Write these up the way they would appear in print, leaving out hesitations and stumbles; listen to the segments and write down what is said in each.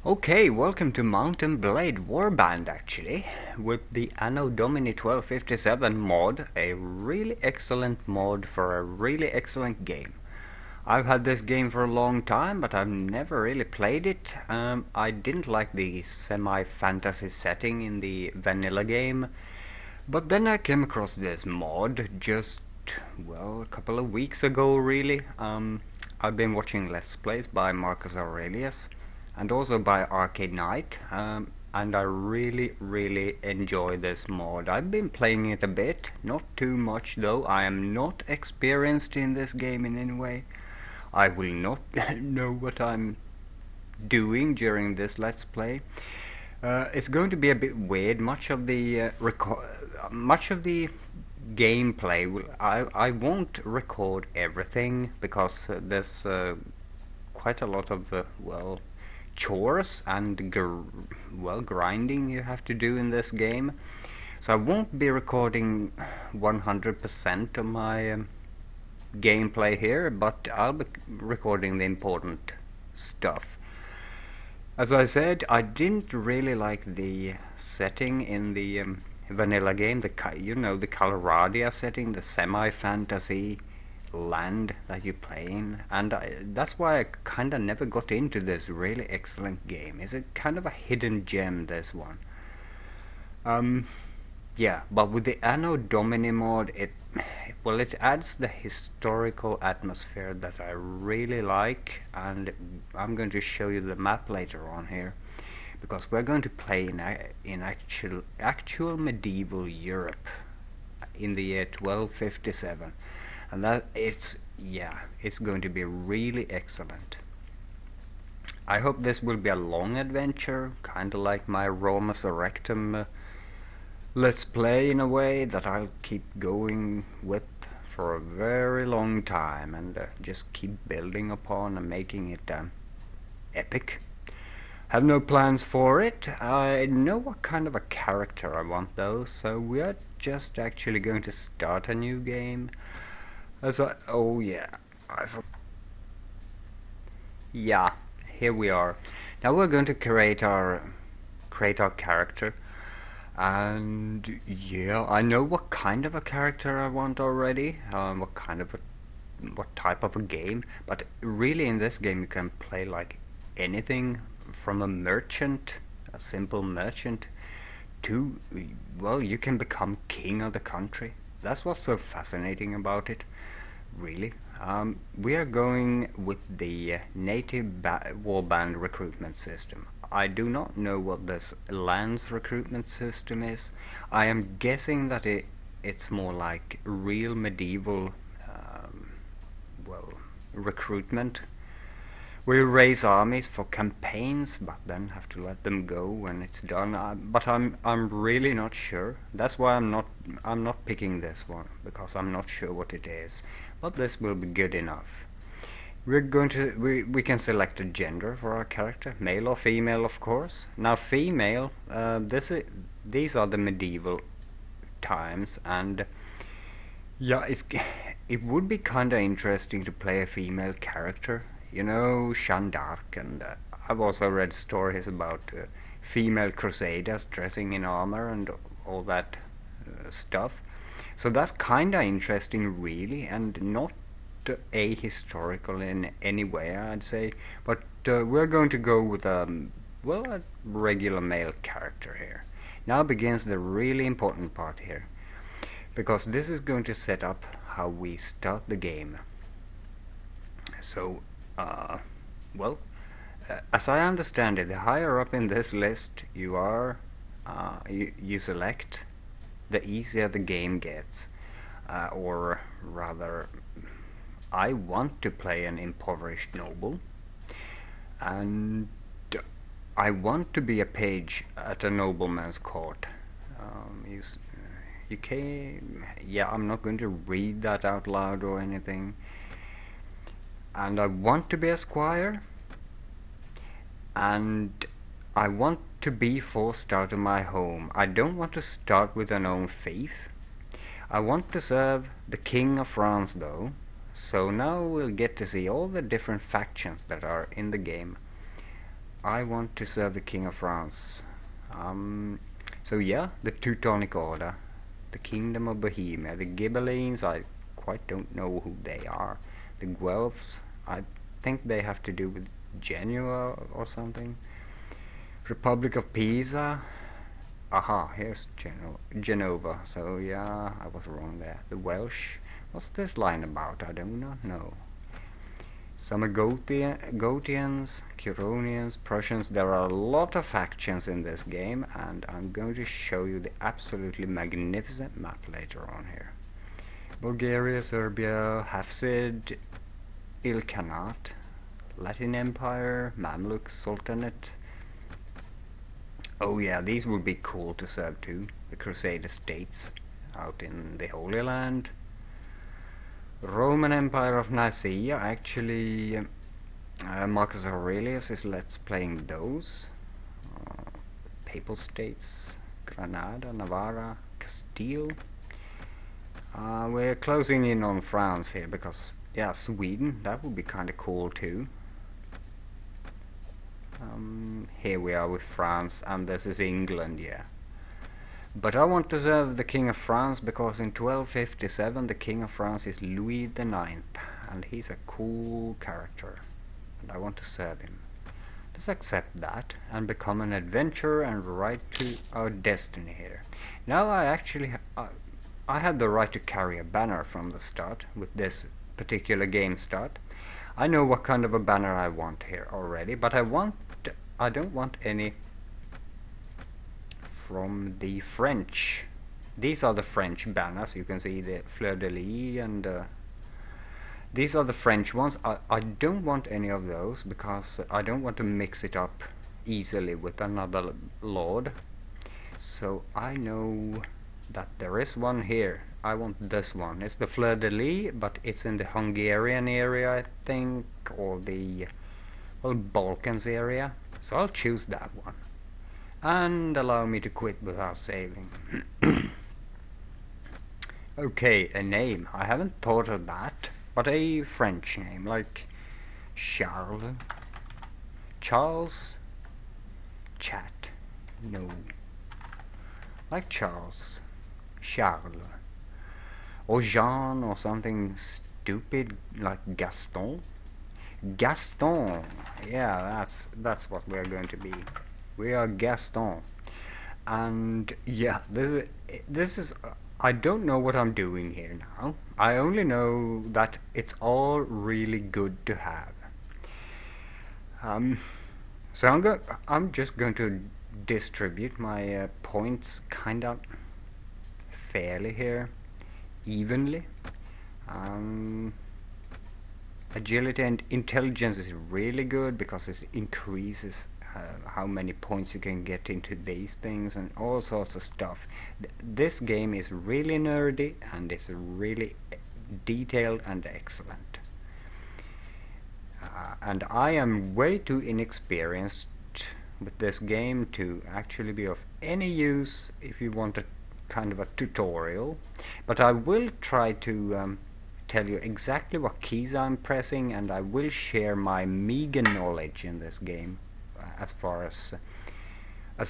Okay, welcome to Mount and Blade Warband actually, with the Anno Domini 1257 mod, a really excellent mod for a really excellent game. I've had this game for a long time, but I've never really played it. I didn't like the semi-fantasy setting in the vanilla game, but then I came across this mod just, well, a couple of weeks ago really. I've been watching Let's Plays by Marcus Aurelius and also by Arcade Knight, and I really enjoy this mod. I've been playing it a bit, not too much though. I am not experienced in this game in any way. I will not know what I'm doing during this Let's Play. It's going to be a bit weird. Much of the gameplay I won't record everything because there's quite a lot of chores and grinding you have to do in this game, so I won't be recording 100% of my gameplay here, but I'll be recording the important stuff. As I said, I didn't really like the setting in the vanilla game, the Coloradia setting, the semi-fantasy land that you play in, and that's why I kinda never got into this really excellent game. It's a kind of a hidden gem, this one. Yeah, but with the Anno Domini mod, it adds the historical atmosphere that I really like, and I'm going to show you the map later on here, because we're going to play in actual medieval Europe in the year 1257. And it's going to be really excellent. I hope this will be a long adventure, kind of like my Roma Surrectum Let's Play, in a way that I'll keep going with for a very long time, and just keep building upon and making it epic. Have no plans for it. I know what kind of a character I want though, so we are just actually going to start a new game. Yeah, here we are. Now we're going to create our character, and yeah, I know what kind of a character I want already. What type of a game? But really, in this game, you can play like anything from a merchant, a simple merchant, to you can become king of the country. That's what's so fascinating about it, really. We are going with the native warband recruitment system. I do not know what this lands recruitment system is. I am guessing that it's more like real medieval recruitment. We raise armies for campaigns, but then have to let them go when it's done. But I'm really not sure. That's why I'm not picking this one, because I'm not sure what it is. But this will be good enough. We're going to we can select a gender for our character, male or female, of course. Now female, these are the medieval times, and yeah, it would be kind of interesting to play a female character. You know, Jeanne d'Arc, and I've also read stories about female crusaders dressing in armor and all that stuff. So that's kinda interesting, really, and not ahistorical in any way, I'd say. But we're going to go with a regular male character here. Now begins the really important part here, because this is going to set up how we start the game. So as I understand it, the higher up in this list you are, you select, the easier the game gets. Or rather, I want to play an impoverished noble, and I want to be a page at a nobleman's court. I'm not going to read that out loud or anything. And I want to be a squire, and I want to be forced out of my home. I don't want to start with an own fief. I want to serve the King of France though, so now we'll get to see all the different factions that are in the game. I want to serve the King of France. So yeah, the Teutonic Order, the Kingdom of Bohemia, the Ghibellines, I quite don't know who they are. The Guelphs, I think they have to do with Genoa or something. Republic of Pisa. Aha, here's Genova. So yeah, I was wrong there. The Welsh. What's this line about? I do not know. Some Gotians, Curonians, Prussians. There are a lot of factions in this game, and I'm going to show you the absolutely magnificent map later on here. Bulgaria, Serbia, Hafsid, Ilkhanate, Latin Empire, Mamluk, Sultanate. Oh yeah, these would be cool to serve too. The Crusader states out in the Holy Land. Roman Empire of Nicaea, actually Marcus Aurelius is let's playing those. Papal states, Granada, Navarra, Castile. We're closing in on France here because, yeah, Sweden, that would be kind of cool too. Here we are with France, and this is England, yeah. But I want to serve the King of France because in 1257 the King of France is Louis IX, and he's a cool character, and I want to serve him. Let's accept that and become an adventurer and write to our destiny here. Now I actually I had the right to carry a banner from the start with this particular game start. I know what kind of a banner I want here already, but I don't want any from the French. These are the French banners. You can see the fleur-de-lis, and these are the French ones. I don't want any of those because I don't want to mix it up easily with another lord. So I know that there is one here. I want this one. It's the fleur-de-lis, but it's in the Hungarian area, I think, or the, well, Balkans area. So I'll choose that one. And allow me to quit without saving. Okay, a name. I haven't thought of that, but a French name, like Charles. Charles? Chat. No. Like Charles. Charles. Or Jean, or something stupid like Gaston. Gaston. Yeah, that's what we're going to be. We are Gaston. And yeah, this is I don't know what I'm doing here now. I only know that it's all really good to have. So I'm just going to distribute my points kind of fairly here, evenly. Agility and intelligence is really good because it increases how many points you can get into these things and all sorts of stuff. This game is really nerdy and it's really detailed and excellent. And I am way too inexperienced with this game to actually be of any use if you want a kind of a tutorial. But I will try to tell you exactly what keys I'm pressing, and I will share my meager knowledge in this game as far as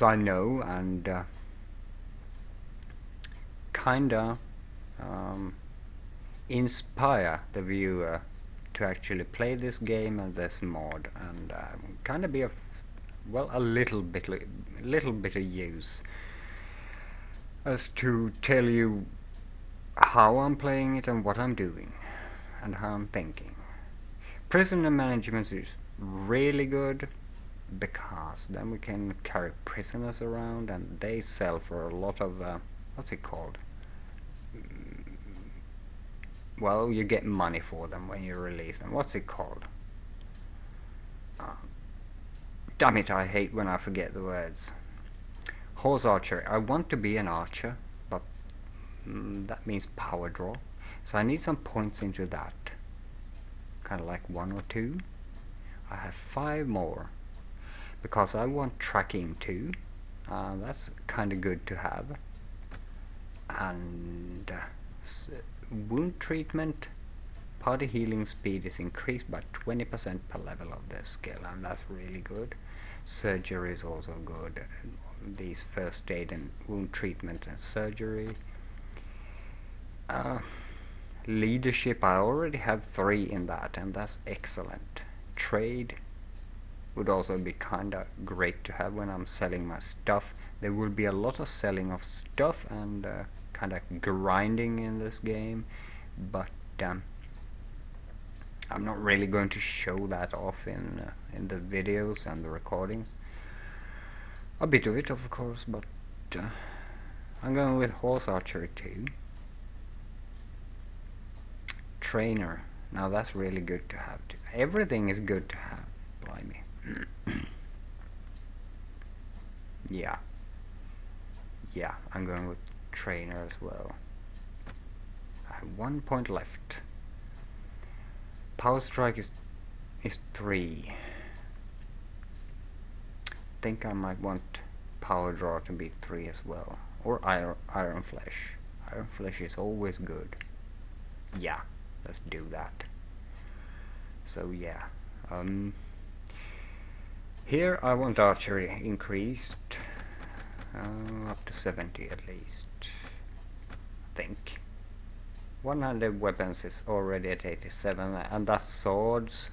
I know, and kinda inspire the viewer to actually play this game and this mod, and kinda be of, well, a little bit of use as to tell you how I'm playing it and what I'm doing and how I'm thinking. Prisoner management is really good because then we can carry prisoners around and they sell for a lot of what's it called? Well, you get money for them when you release them. What's it called? Damn it, I hate when I forget the words. Horse archery. I want to be an archer, but that means power draw. So I need some points into that. Kind of like 1 or 2. I have 5 more. Because I want tracking too. That's kind of good to have. And wound treatment. Party healing speed is increased by 20% per level of the skill, and that's really good. Surgery is also good. These first aid and wound treatment and surgery. Leadership, I already have 3 in that, and that's excellent. Trade would also be kinda great to have when I'm selling my stuff. There will be a lot of selling of stuff and kinda grinding in this game, but I'm not really going to show that off in the videos and the recordings. A bit of it, of course, but I'm going with horse archery too. Trainer, now that's really good to have too. Everything is good to have, blimey. Yeah, I'm going with trainer as well. I have 1 point left. Power strike is 3. Think I might want power draw to be 3 as well, or iron flesh. Iron flesh is always good. Yeah, let's do that. So yeah, here I want archery increased up to 70 at least, I think. 100 weapons is already at 87, and that's swords.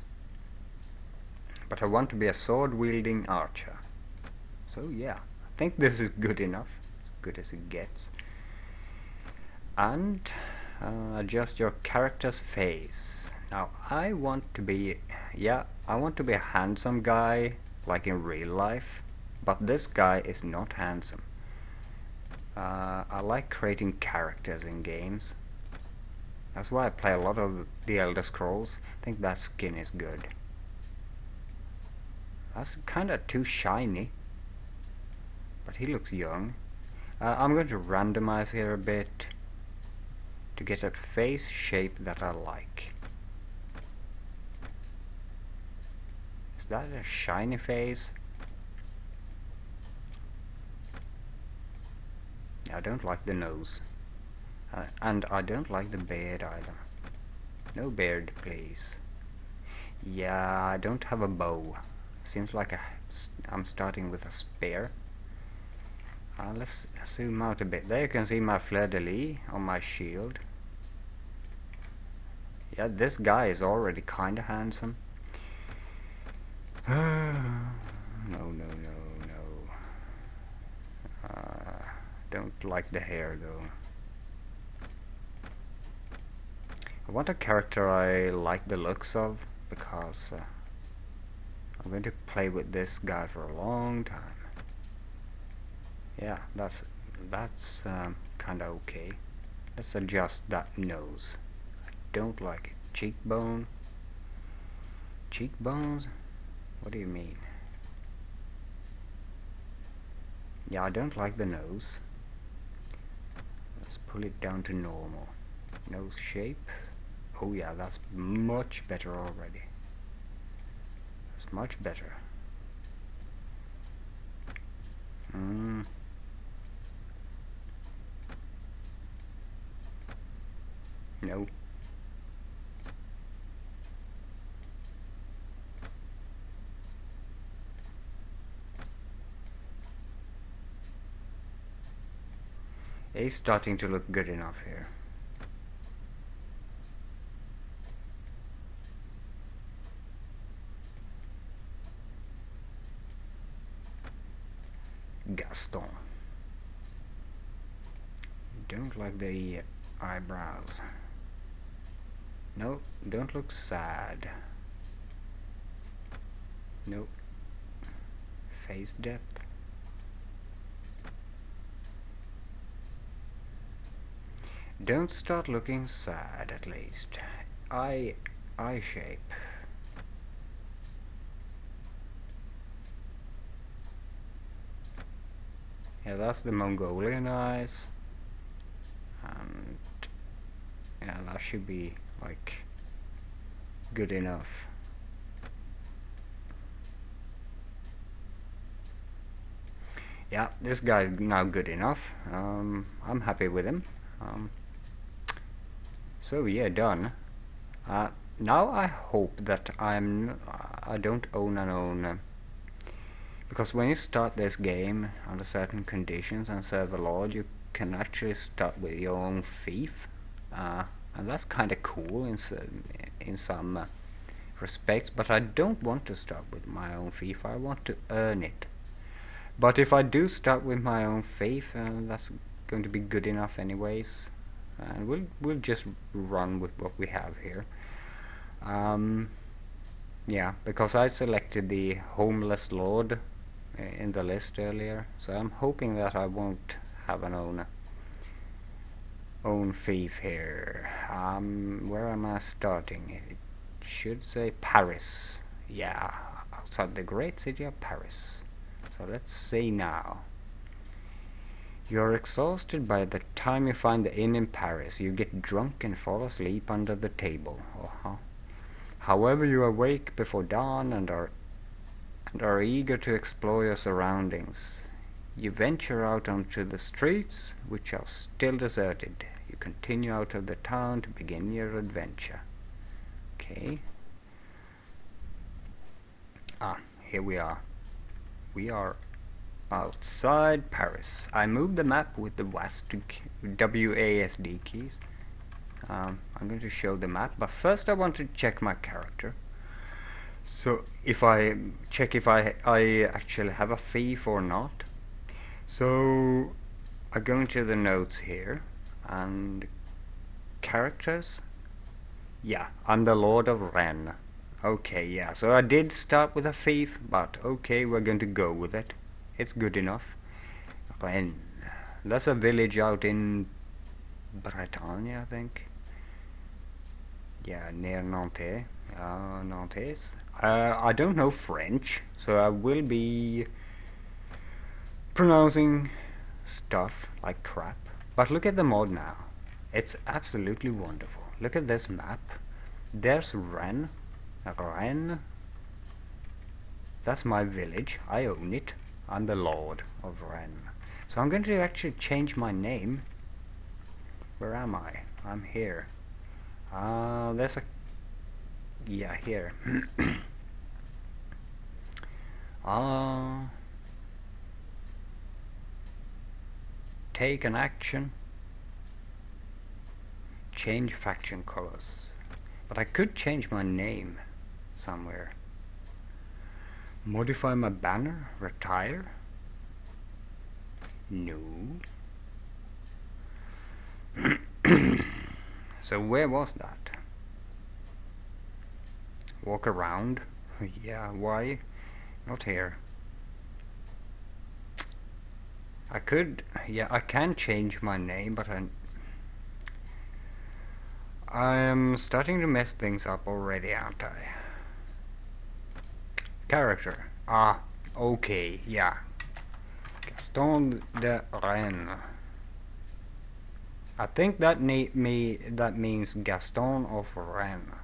But I want to be a sword wielding archer. So yeah, I think this is good enough, as good as it gets. And adjust your character's face. Now I want to be, I want to be a handsome guy, like in real life, but this guy is not handsome. I like creating characters in games. That's why I play a lot of the Elder Scrolls. I think that skin is good. That's kinda too shiny, but he looks young. I'm going to randomize here a bit to get a face shape that I like. Is that a shiny face? I don't like the nose. And I don't like the beard either. No beard, please. Yeah, I don't have a bow. Seems like I'm starting with a spear. Let's zoom out a bit. There you can see my fleur-de-lis on my shield. Yeah, this guy is already kinda handsome. No. Don't like the hair though. I want a character I like the looks of, because I'm going to play with this guy for a long time. Yeah, that's kinda okay. Let's adjust that nose. I don't like it. Cheekbone. Cheekbones? What do you mean? Yeah, I don't like the nose. Let's pull it down to normal. Nose shape. Oh yeah, that's much better already. That's much better. No. It's starting to look good enough here. Gaston. Don't like the eyebrows. No, don't look sad. Nope. Face depth. Don't start looking sad, at least. Eye shape. Yeah, that's the Mongolian eyes. And yeah, that should be like good enough. Yeah, this guy's now good enough. I'm happy with him. So yeah, done. Now I hope that I don't own an owner, because when you start this game under certain conditions and server lord, you can actually start with your own fief, and that's kind of cool in some respects. But I don't want to start with my own fief. I want to earn it. But if I do start with my own fief, that's going to be good enough anyways, and we'll just run with what we have here. Yeah, because I selected the homeless lord in the list earlier, so I'm hoping that I won't have an own fief here. Where am I starting? It should say Paris. Yeah, outside the great city of Paris. So let's see now. You're exhausted by the time you find the inn in Paris. You get drunk and fall asleep under the table. However, you awake before dawn and are eager to explore your surroundings. You venture out onto the streets, which are still deserted. You continue out of the town to begin your adventure. Okay. Here we are. We are outside Paris. I moved the map with the WASD keys. I'm going to show the map, but first I want to check my character. So if I check if I actually have a fief or not. So I go into the notes here and characters. Yeah, I'm the Lord of Rennes. Okay, yeah, so I did start with a fief, but okay, we're going to go with it. It's good enough. Rennes. That's a village out in Bretagne, I think. Yeah, near Nantes. Nantes. I don't know French, so I will be pronouncing stuff like crap. But look at the mod now. It's absolutely wonderful. Look at this map. There's Rennes. Rennes. That's my village. I own it. I'm the Lord of Rennes. So I'm going to actually change my name. Where am I? I'm here. There's a... Yeah, here. Take an action. Change faction colors. But I could change my name somewhere. Modify my banner. Retire. No. So where was that? Walk around. Yeah, why? Not here. I could, yeah, I can change my name, but I'm starting to mess things up already, aren't I? Character. Okay, yeah. Gaston de Rennes. I think that means Gaston of Rennes.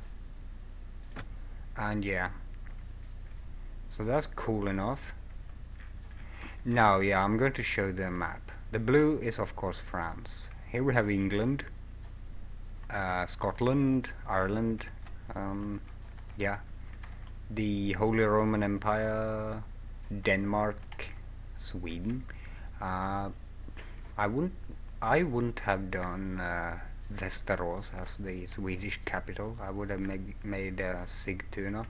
And yeah. So that's cool enough. Now, yeah, I'm going to show the map. The blue is of course France. Here we have England, Scotland, Ireland, yeah, the Holy Roman Empire, Denmark, Sweden. I wouldn't have done Västerås as the Swedish capital. I would have made Sigtuna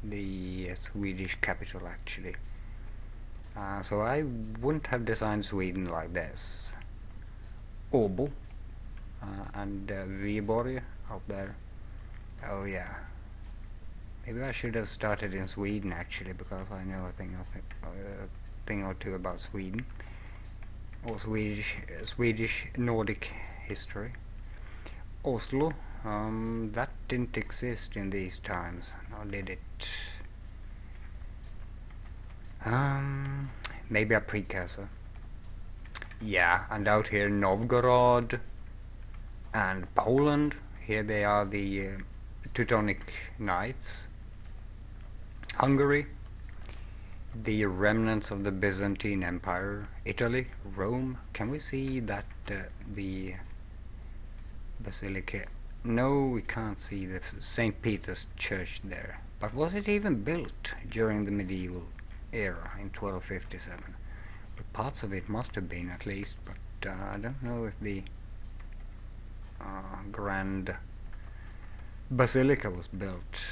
the Swedish capital actually. So I wouldn't have designed Sweden like this. Åbo and Viborg out there. Oh yeah. Maybe I should have started in Sweden actually, because I know a thing or two about Sweden. Or Swedish Nordic history. Oslo. That didn't exist in these times. Now did it? Maybe a precursor. Yeah, and out here Novgorod and Poland. Here they are, the Teutonic Knights. Hungary, the remnants of the Byzantine Empire. Italy, Rome. Can we see that the Basilica No, we can't see the St. Peter's Church there. But was it even built during the medieval era in 1257? But parts of it must have been, at least, but I don't know if the Grand Basilica was built.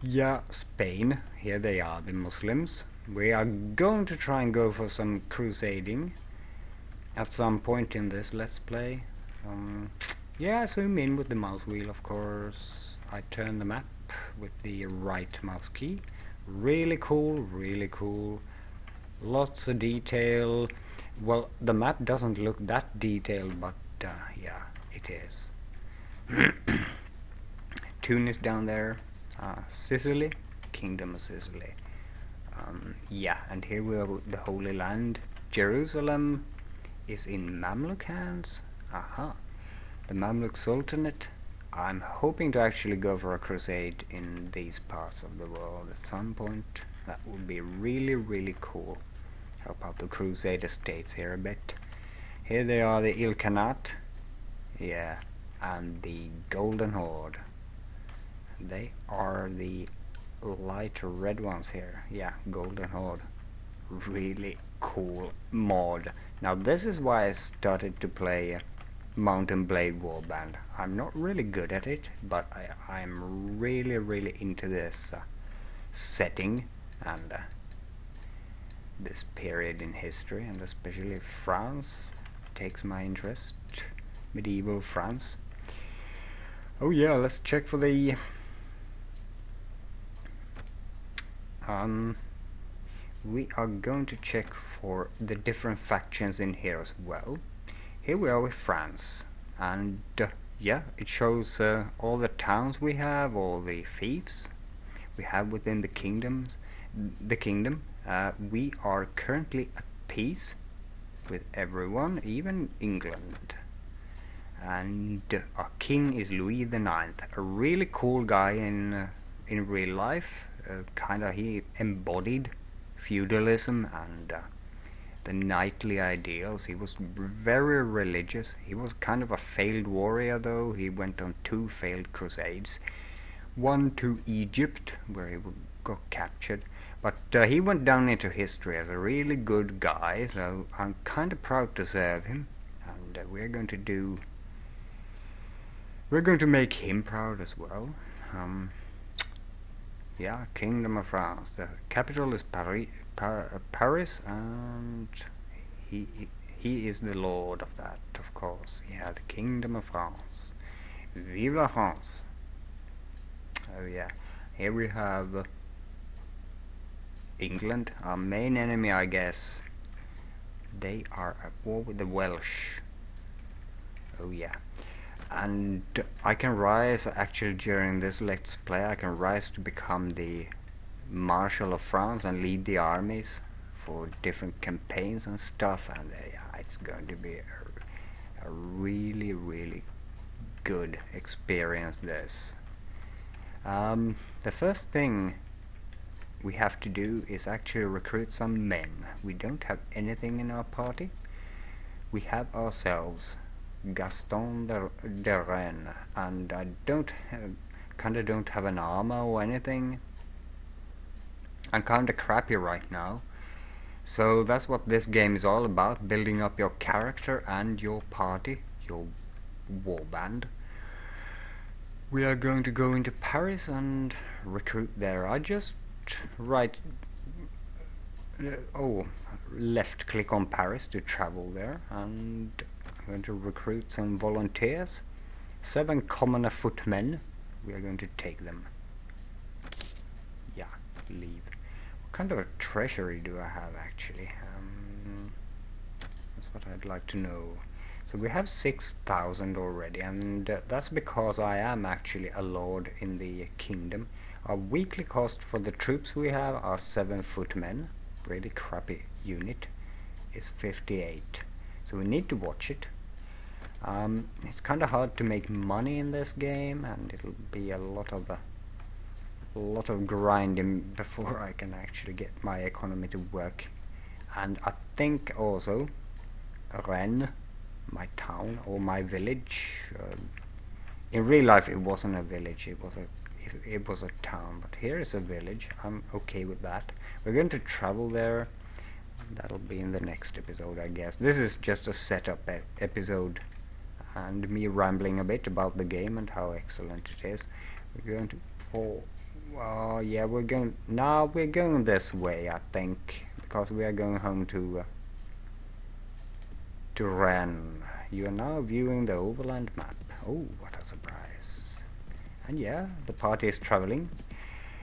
Yeah, Spain. Here they are, the Muslims. We are going to try and go for some crusading at some point in this Let's Play. Yeah, I zoom in with the mouse wheel, of course. I turn the map with the right mouse key. Really cool, really cool. Lots of detail. Well, the map doesn't look that detailed, but yeah, it is. Tunis down there. Sicily, Kingdom of Sicily. Yeah, and here we are with the Holy Land. Jerusalem is in Mamluk hands. Aha. The Mamluk Sultanate. I'm hoping to actually go for a crusade in these parts of the world at some point. That would be really, really cool. Help out the Crusader states here a bit. Here they are, the Ilkhanate. Yeah, and the Golden Horde. They are the light red ones here. Yeah, Golden Horde. Really cool mod. Now this is why I started to play Mount and Blade Warband. I'm not really good at it, but I'm really, really into this setting and this period in history, and especially France takes my interest. Medieval France. Oh yeah, let's check for the we are going to check for the different factions in here as well. Here we are with France, and yeah, it shows all the towns we have, all the fiefs we have within the kingdom. We are currently at peace with everyone, even England. And our king is Louis the Ninth, a really cool guy in real life. Kinda he embodied feudalism and the knightly ideals. He was very religious. He was kind of a failed warrior, though. He went on 2 failed crusades. One to Egypt, where he got captured. But he went down into history as a really good guy, so I'm kind of proud to serve him. And we're going to make him proud as well. Yeah, Kingdom of France. The capital is Paris, and he is the lord of that, of course. Yeah, the Kingdom of France. Vive la France! Oh yeah, here we have England, our main enemy, I guess. They are at war with the Welsh. Oh yeah. And I can rise, actually during this Let's Play, I can rise to become the Marshal of France and lead the armies for different campaigns and stuff, and yeah, it's going to be a really, really good experience, this. The first thing we have to do is actually recruit some men. We don't have anything in our party. We have ourselves Gaston de Rennes, and I don't have an armor or anything. I'm kinda crappy right now, so that's what this game is all about: building up your character and your party, your warband. We are going to go into Paris and recruit there. I just left click on Paris to travel there, and I'm going to recruit some volunteers. 7 commoner footmen. We are going to take them. Yeah, leave. What kind of a treasury do I have, actually? That's what I'd like to know. So we have 6,000 already, and that's because I am actually a lord in the kingdom. Our weekly cost for the troops we have are 7 footmen. Really crappy unit. Is 58. So we need to watch it. It's kind of hard to make money in this game, and it'll be a lot of grinding before I can actually get my economy to work. And I think also Rennes my town or my village. In real life, it wasn't a village; it was a town. But here is a village. I'm okay with that. We're going to travel there. That'll be in the next episode, I guess. This is just a setup episode, and me rambling a bit about the game and how excellent it is. We're going to yeah, we're going this way, I think, because we are going home to Rennes. You are now viewing the overland map. Oh, what a surprise. And yeah, the party is traveling.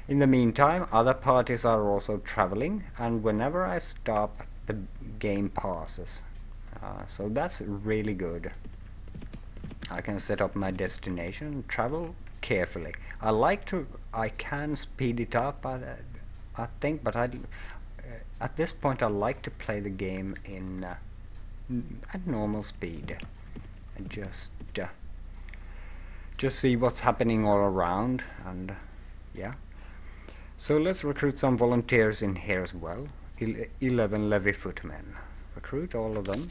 In the meantime, other parties are also traveling, and whenever I stop, the game pauses. So that's really good. I can set up my destination and travel carefully. I can speed it up, I think, but at this point I like to play the game in at normal speed and just see what's happening all around. And yeah, so let's recruit some volunteers in here as well. 11 levy footmen. Recruit all of them.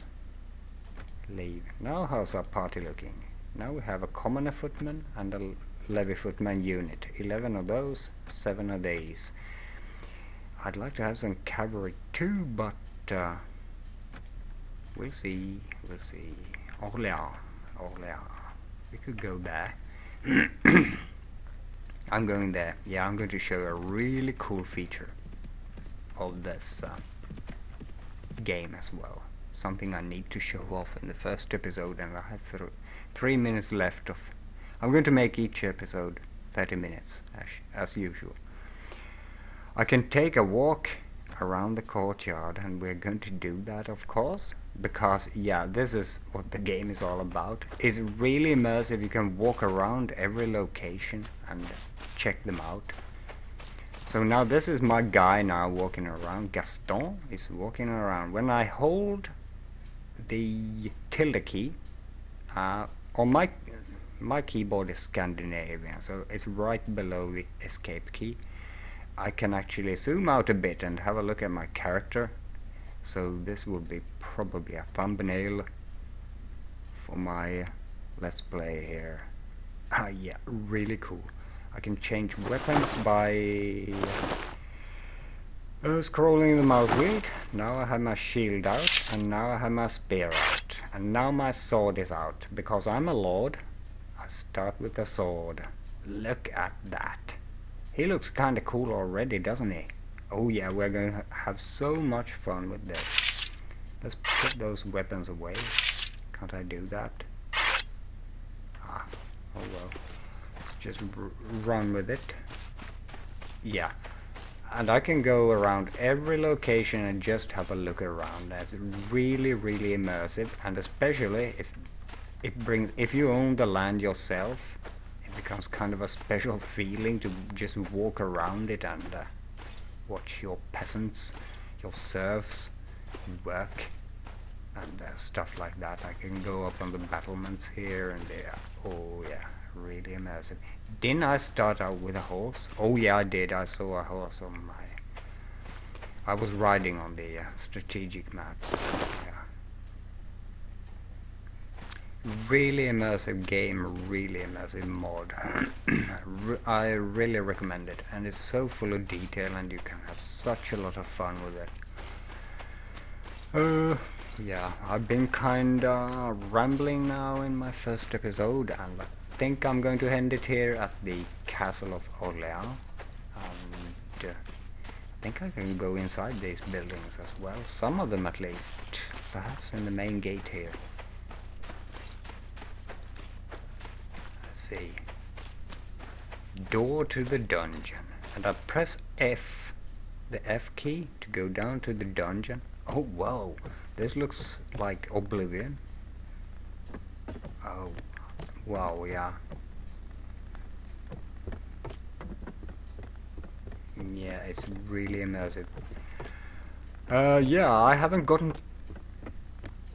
Leave. Now how's our party looking? Now we have a commoner footman and a levy footman unit. 11 of those, 7 of these. I'd like to have some cavalry too, but we'll see. Orléans. We could go there. I'm going there. Yeah, I'm going to show a really cool feature of this game as well. Something I need to show off in the first episode, and I have 3 minutes left of... I'm going to make each episode 30 minutes, as usual. I can take a walk around the courtyard, and we're going to do that, of course, because, yeah, this is what the game is all about. It's really immersive. You can walk around every location and check them out. So now this is my guy now walking around. Gaston is walking around. When I hold the tilde key, on my keyboard is Scandinavian, so it's right below the escape key. I can actually zoom out a bit and have a look at my character. So this will be probably a thumbnail for my let's play here. Yeah, really cool. I can change weapons by scrolling the mouse wheel. Now I have my shield out, and now I have my spear out, and now my sword is out. Because I'm a lord, I start with the sword. Look at that. He looks kinda cool already, doesn't he? Oh yeah, we're going to have so much fun with this. Let's put those weapons away. Can't I do that? Ah, oh well. Let's just run with it. Yeah. And I can go around every location and just have a look around. That's really, really immersive, and especially if you own the land yourself, it becomes kind of a special feeling to just walk around it and watch your peasants, your serfs work and stuff like that. I can go up on the battlements here and there. Oh yeah, really immersive. Didn't I start out with a horse? Oh yeah, I did. I saw a horse on my... I was riding on the strategic maps. Yeah. Really immersive game, really immersive mod. I really recommend it, and it's so full of detail, and you can have such a lot of fun with it. Yeah, I've been kinda rambling now in my first episode, and I think I'm going to end it here at the Castle of Orléans. And I think I can go inside these buildings as well, some of them at least, perhaps in the main gate here. See, door to the dungeon, and I press F, the F key, to go down to the dungeon. Oh whoa, this looks like Oblivion. Oh wow, yeah. Yeah, it's really immersive. Yeah, I haven't gotten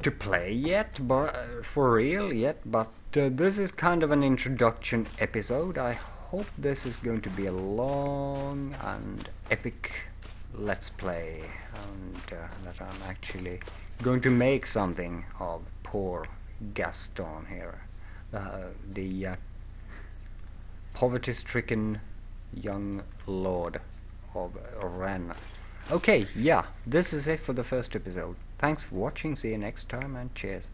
to play yet, but for real yet, but this is kind of an introduction episode. I hope this is going to be a long and epic let's play, and that I'm actually going to make something of poor Gaston here, the poverty-stricken young lord of Rennes. Okay, yeah, this is it for the first episode. Thanks for watching, see you next time, and cheers.